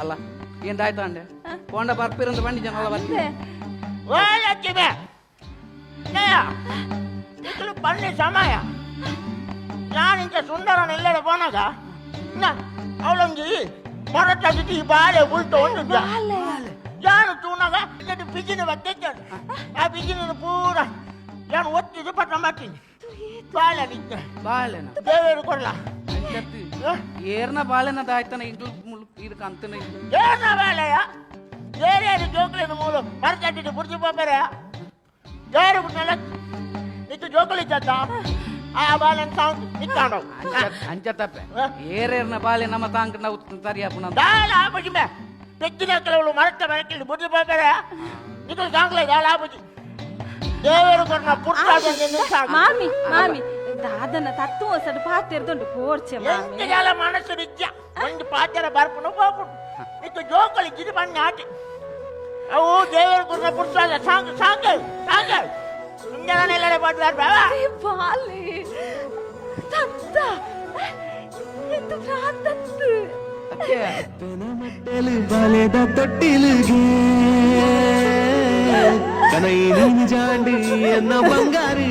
ಅಲ್ಲ ಎಂದಾಯ್ತಾ ಅಂಡೆ ಪೋಂಡ ಬರ್ಪಿರಂತ ಬಂಡಿ ಜನ ಬರ್ತೀವಿ பண்ணி சமாயா நான் இந்த சுந்தரன் இல்லட போனாக அவளஞ்சி மரத்தடிச்சு பாலே உள்ட்டு வந்து யாரு தூணாக இது பிஜினு வச்சேன் ಆ ಬಿಜಿನ ಪೂರ ಯಾನು ಒತ್ತಿದ್ದು ಪಟ್ಟ ಮಾಡ್ತೀನಿ ಬಾಳೆ ನಿಂತ ಬಾಳೆನ ದೇವರು ಕೊಡ್ಲ ಏರ್ನ ಬಾಳೆನ ದಾಯ್ತಾನ ಇದಕ್ಕೆ ಅಂತನೇ ಏರ್ನ ಬಾಳೆಯ ಏರಿಯಾದ ಜೋಕಲಿನ ಮೂಲ ಮರತಟ್ಟಿಟ್ಟು ಬುರ್ಜಿ ಪಾಪರೆ ಯಾರು ಬಿಟ್ಟಲ್ಲ ನಿಂತು ಜೋಕಲಿ ಚತ್ತ ಆ ಬಾಳೆನ ಸಾಂಗ್ ನಿಂತಾಂಡ ಅಂಚತಪ್ಪೆ ಏರೇರ್ನ ಬಾಳೆ ನಮ್ಮ ತಾಂಕ ನಾವು ಸರಿಯಾಪುನ ದಾಳ ಆಪಜಿ ಮೇ ತೆಚ್ಚಿನ ಕೆಲವು ಮರತ್ತ ಮರಕ್ಕೆ ಬುರ್ಜಿ ಪಾಪರೆ ನಿಂತು ಸಾಂಗ್ಲೇ ದಾಳ ಆಪಜಿ ದೇವರು ಕೊಡ್ನ ಪುಟ್ಟಾದ ಮಾಮಿ ಮಾಮಿ ದಾದನ ತತ್ತು ಸಡ ಪಾತಿರ್ದುಂಡು ಪೋರ್ಚೆ ಮಾಮಿ ಎಂತೆಲ್ಲ ಮನಸ್ಸು ನಿತ್ಯ ಒಂದು ಪಾತ್ರೆ ಬರ್ಪುನು ಹೋಗ್ಬಿಟ್ಟು ನಿಂತು ಜೋಕಲಿ ಜಿಡಿ ಬಣ್ಣ ಆಟಿ ಅವು ದೇವರು ಕೊಡ್ನ ಪುಟ್ಟಾದ ಸಾಂಗ್ ಸಾಂಗ್ ಸಾಂಗ್ ಇಂಜನೆಲ್ಲಡೆ ಪಾಟ್ಲಾರ ಬಾವಾ ಬಾಲೆ ತತ್ತ ಇದು ರಾತತ್ತು ಮಟ್ಟಲು ಬಾಲೆದ ತೊಟ್ಟಿಲುಗೆ ಕನೈ ನೀನು ಜಾಂಡಿ ಎನ್ನ ಬಂಗಾರಿ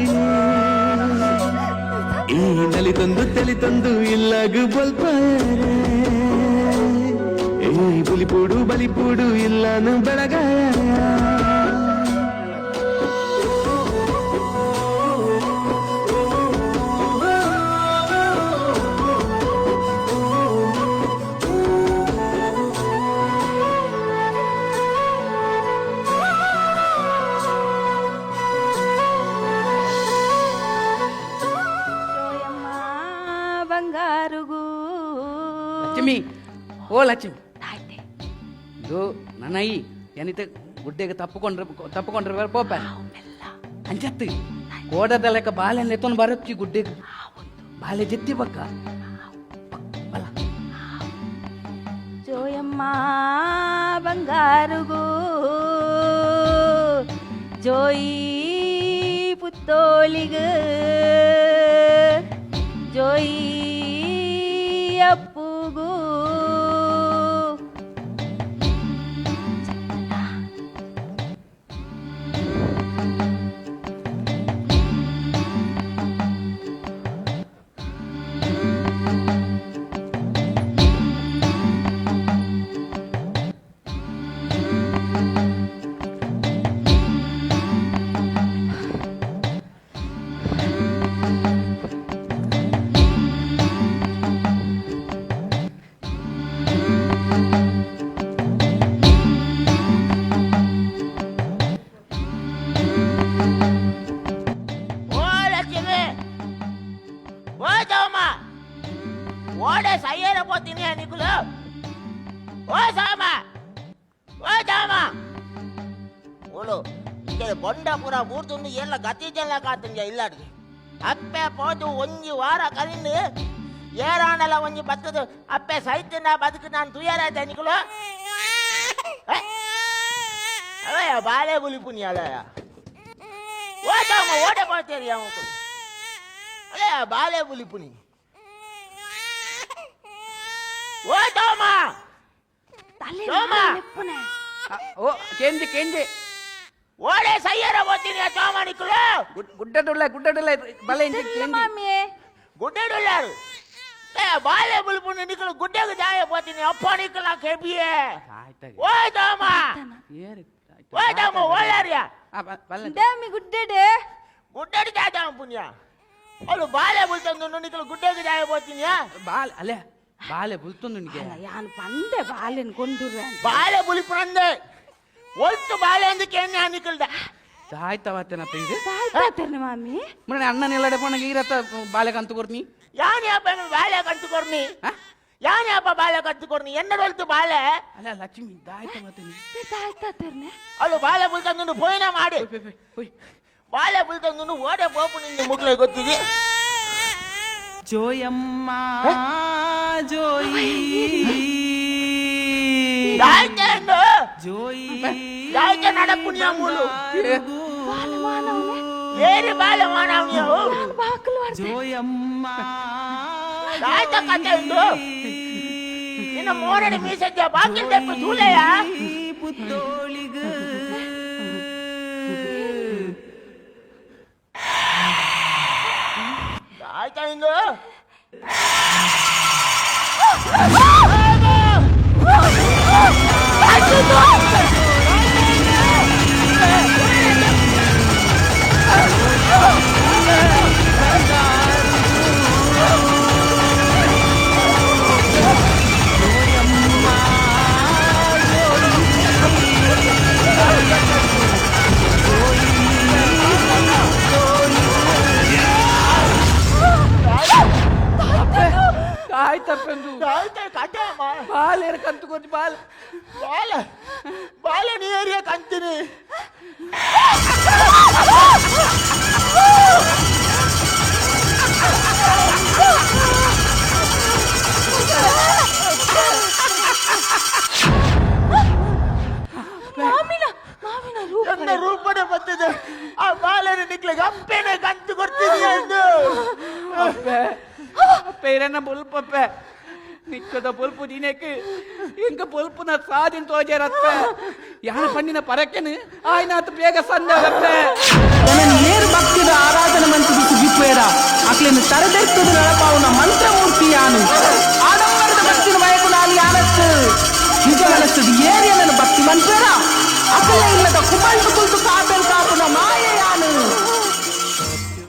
ಈ ನಲಿ ತಂದು ಇಲ್ಲಗು ಬಲ್ಪಾಯರೆ ಈ ಬಲಿಪೂಡು ಇಲ್ಲನು ಬೆಳಗಾಯ ಲಕ್ಷ್ಮಿ ಓ ಲಕ್ಷ್ಮಿ ಇದು ನನೈ ಏನಿತೆ ಗುಡ್ಡೆಗೆ ತಪ್ಪುಕೊಂಡ್ರೆ ಪೋಪ ಅಂಚತ್ತು ಕೋಡದ ಲೆಕ್ಕ ಬಾಳೆ ಎತ್ತೊಂದು ಬರಚ್ಚಿ ಗುಡ್ಡೆಗೆ ಬಾಳೆ ಜೆತ್ತಿ ಬಕ್ಕ ಬಲ ಜೋಯಮ್ಮ ಬಂಗಾರುಗೂ ಜೋಯಿ ಪುತ್ತೋಳಿಗ ಜೋಯಿ ಅಪ್ಪುಗೂ ఓడే సయ్యేర పోತೀನಿ నికులు ఓ సామ ఓ జామ ఓలో ఇక్కడ బొండపుರ ಮೂರ್తుంది ಎಲ್ಲ ಗತಿ ಜನ ಕಾತಂಜ ಇಲ್ಲಾಡ್ಗೆ ಅಪ್ಪೆ ಪೋದು ಒಂಜಿ ವಾರ ಕಲಿಂದು ಏರಾಣಲ ಒಂಜಿ ಬತ್ತದು ಅಪ್ಪೆ ಸೈತಿನ ಬದುಕು ನಾನು ತುಯ್ಯಾರಾಯ್ತ ನಿಕುಲು ಅವಯ್ಯ ಬಾಳೆ ಬುಲಿಪುನಿ ಅಲಯ ಓ ಜಾಮ ಓಡೆ పోతೇರಿ ಅವನು ಅಲಯ ಬಾಳೆ ಬುಲಿಪುನಿ ಓ ತೋಮ ತೋಮ ಓ ಕೆಂಜಿ ಓಡೆ ಸಯ್ಯರ ಓದ್ತೀನಿ ತೋಮ ನಿಕುಲು ಗುಡ್ಡಡುಲ್ಲ ಬಲೆ ಗುಡ್ಡಡುಲ್ಲಾರು ಬಾಲೆ ಬುಲ್ಪುನಿ ನಿಕುಲು ಗುಡ್ಡೆಗೆ ಜಾಯ పోತೀನಿ ಅಪ್ಪ ನಿಕುಲ ಕೆಬಿಯೆ ಓ ತೋಮ ಓ ತೋಮ ಓಲಾರಿಯ ಡೇಮಿ ಗುಡ್ಡೆಡೆ ಜಾಯ ಪುಣ್ಯ ಅವಳು ಬಾಲೆ ಬುಲ್ತಂದು ನಿಕುಲು ಗುಡ್ಡೆಗೆ ಜಾಯ పోತೀನಿ ಬಾಲೆ ಅಲೆ ಬಾಲೆ ಬುಲ್ತೊಂದು ನಿಗೆ ಯಾನ್ ಪಂದೆ ಬಾಲೆನ್ ಕೊಂಡುರೆ ಬಾಲೆ ಬುಲಿಪುರಂದೆ ಒಲ್ತು ಬಾಲೆ ಅಂದಕ್ಕೆ ಎಣ್ಣೆ ನಿಕಲ್ದ ಸಾಯ್ತವತ್ತೇನಪ್ಪ ಇದು ಸಾಯ್ತಾತೇನೆ ಮಾಮಿ ಮುನ್ನ ಅಣ್ಣನೆಲ್ಲಡೆ ಪೋನಾಗ ಈರತ್ತ ಬಾಲೆ ಕಂತು ಕೊಡ್ನಿ ಯಾನ್ ಯಾಪ ಬಾಲೆ ಕಂತು ಕೊಡ್ನಿ ಯಾನ್ ಯಾಪ ಬಾಲೆ ಕಂತು ಕೊಡ್ನಿ ಎನ್ನಡೊಲ್ತು ಬಾಲೆ ಅಲ್ಲ ಲಕ್ಷ್ಮಿ ದಾಯ್ತವತ್ತೇನೆ ಸಾಯ್ತಾತೇನೆ ಅವಳು ಬಾಲೆ ಬುಲ್ತಂದು ಪೋಯಿನ ಮಾಡಿ ಬಾಲೆ ಬುಲ್ತಂದು ಓಡೆ ಪೋಪು ನಿಂದು ಮುಗ್ಲೆ ಗೊತ್ತಿದೆ ಜೋಯಮ್ಮ ಜೋಯಿ ದಾಯ್ತೇನು ಜೋಯಿ ದಾಯ್ತ ನಡಪುನಿಯ ಮೂಲು ಏರಿ ಬಾಲೆ ಮಾನವನಿಯವು ಜೋಯಮ್ಮ ದಾಯ್ತ ಕತೆ ಉಂಟು ನಿನ್ನ ಮೋರಡಿ ಮೀಸಜ್ಜ ಬಾಕಿ ತೆಪ್ಪು ಸೂಲೆಯ ಪುತ್ತೋಳಿಗ ಆಯ್ತಾ ಇಂದು ಆಯ್ತಪ್ಪೆಂದು ಆಯ್ತಾ ಕಟ್ಟಮ್ಮ ಬಾಲೇರ ಕಂತು ಕೊಟ್ಟು ಬಾಲ್ ಬಾಲ ಬಾಲ ನೀರಿಯ ಕಂತೀನಿ ನನ್ನ ರೂಪನೆ ಬಂದಿದೆ ಆ ಬಾಲನ ನಿಕ್ಲಿಗೆ ಅಪ್ಪೇನೆ ಕಂತು ಕೊಡ್ತೀನಿ ಎಂದು ಅಪ್ಪೆ ಅಪ್ಪೆ ಇರನ್ನ ಬೊಲ್ಪಪ್ಪೆ ನಿಕ್ಕದ ಬೊಲ್ಪು ದಿನಕ್ಕೆ ಇಂಕ ಬೊಲ್ಪುನ ಸಾದಿನ ತೋಜರಪ್ಪೆ ಯಾನ ಪಣ್ಣಿನ ಪರಕೆನು ಆಯ್ನಾತ್ ಬೇಗ ಸಂದರಪ್ಪೆ ತನ್ನ ನೇರು ಭಕ್ತಿದ ಆರಾಧನೆ ಮಂತ್ರಿ ಸುಜಿಪೇರ ಅಕ್ಲೇನು ತರದೆತ್ತದ ನಳಪಾವುನ ಮಂತ್ರಮೂರ್ತಿ ಯಾನು ಆಡಂಬರದ ಭಕ್ತಿನ ವಯಕು ನಾನು ಯಾನತ್ತು ನಿಜ ಮನಸ್ಸದು ಏರಿಯ ನನ್ನ ಭಕ್ತಿ ಮಂತ್ರೇರ ಅಕಲ ಇಲ್ಲದ ಕುಮಂಟು ಕುಲ್ತು ಕಾಬೆಲ